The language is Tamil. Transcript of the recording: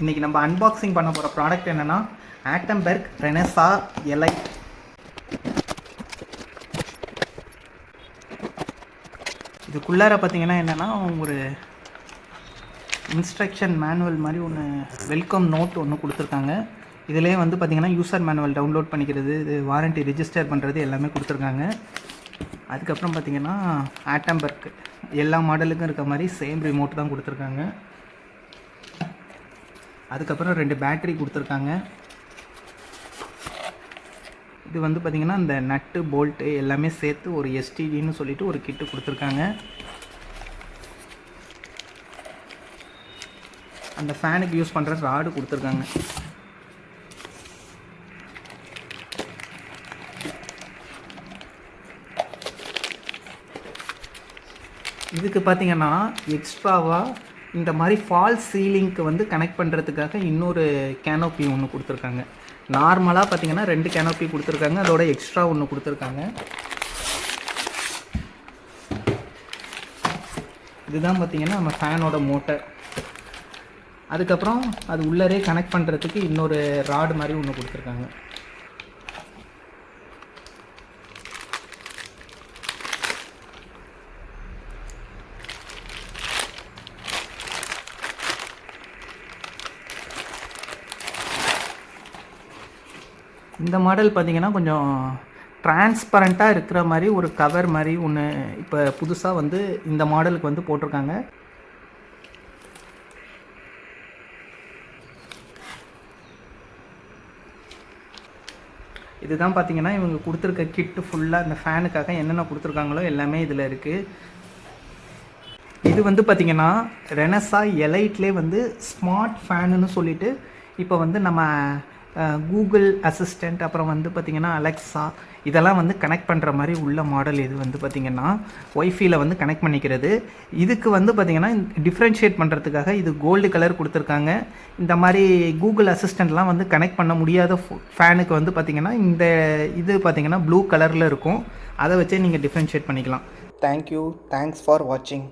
இன்றைக்கி நம்ம அன்பாக்சிங் பண்ண போகிற ப்ராடக்ட் என்னென்னா ஆட்டம்பெர்க் ரெனெசா எலைட். இதுக்குள்ளார பார்த்தீங்கன்னா என்னென்னா ஒரு இன்ஸ்ட்ரக்ஷன் மேனுவல் மாதிரி ஒன்று, வெல்கம் நோட் ஒன்று கொடுத்துருக்காங்க. இதிலே வந்து பார்த்திங்கன்னா யூசர் மேனுவல் டவுன்லோட் பண்ணிக்கிறது, இது வாரண்ட்டி ரிஜிஸ்டர் பண்ணுறது எல்லாமே கொடுத்துருக்காங்க. அதுக்கப்புறம் பார்த்திங்கன்னா ஆட்டம்பெர்க் எல்லா மாடலுக்கும் இருக்க மாதிரி சேம் ரிமோட் தான் கொடுத்துருக்காங்க. அதுக்கப்புறம் 2 பேட்டரி கொடுத்துருக்காங்க. இது வந்து பார்த்திங்கன்னா இந்த நட்டு போல்ட்டு எல்லாமே சேர்த்து ஒரு எஸ்டிடின்னு சொல்லிட்டு ஒரு கிட்டு கொடுத்துருக்காங்க. அந்த ஃபேனுக்கு யூஸ் பண்ணுற ராடு கொடுத்துருக்காங்க. இதுக்கு பார்த்திங்கன்னா எக்ஸ்ட்ராவாக இந்த மாதிரி ஃபால்ஸ் சீலிங்க்கு வந்து கனெக்ட் பண்ணுறதுக்காக இன்னொரு கேனோப்பி ஒன்று கொடுத்துருக்காங்க. நார்மலாக பார்த்திங்கன்னா 2 கேனோப்பி கொடுத்துருக்காங்க, அதோட எக்ஸ்ட்ரா ஒன்று கொடுத்துருக்காங்க. இதுதான் பார்த்திங்கன்னா நம்ம ஃபேனோட மோட்டர். அதுக்கப்புறம் அது உள்ளரே கனெக்ட் பண்ணுறதுக்கு இன்னொரு ராடு மாதிரி ஒன்று கொடுத்துருக்காங்க. இந்த மாடல் பார்த்திங்கன்னா கொஞ்சம் டிரான்ஸ்பரண்ட்டாக இருக்கிற மாதிரி ஒரு கவர் மாதிரி ஒன்று இப்போ புதுசாக வந்து இந்த மாடலுக்கு வந்து போட்டிருக்காங்க. இதுதான் பார்த்திங்கன்னா இவங்க கொடுத்துருக்க கிட்டு ஃபுல்லாக இந்த ஃபேனுக்காக என்னென்ன கொடுத்துருக்காங்களோ எல்லாமே இதில் இருக்குது. இது வந்து பார்த்திங்கன்னா ரெனெசா எலைட்லேயே வந்து ஸ்மார்ட் ஃபேனுன்னு சொல்லிட்டு இப்போ வந்து நம்ம கூகுள் அசிஸ்டண்ட், அப்புறம் வந்து பார்த்திங்கன்னா அலெக்ஸா இதெல்லாம் வந்து கனெக்ட் பண்ணுற மாதிரி உள்ள மாடல். இது வந்து பார்த்திங்கன்னா ஒய்ஃபைல வந்து கனெக்ட் பண்ணிக்கிறது. இதுக்கு வந்து பார்த்திங்கன்னா டிஃப்ரென்ஷியேட் பண்ணுறதுக்காக இது கோல்டு கலர் கொடுத்துருக்காங்க. இந்த மாதிரி கூகுள் அசிஸ்டண்ட்லாம் வந்து கனெக்ட் பண்ண முடியாத ஃபேனுக்கு வந்து பார்த்திங்கன்னா இந்த இது பார்த்திங்கன்னா ப்ளூ கலரில் இருக்கும். அதை வச்சே நீங்கள் டிஃப்ரென்ஷியேட் பண்ணிக்கலாம். தேங்க்யூ, தேங்க்ஸ் ஃபார் வாட்சிங்.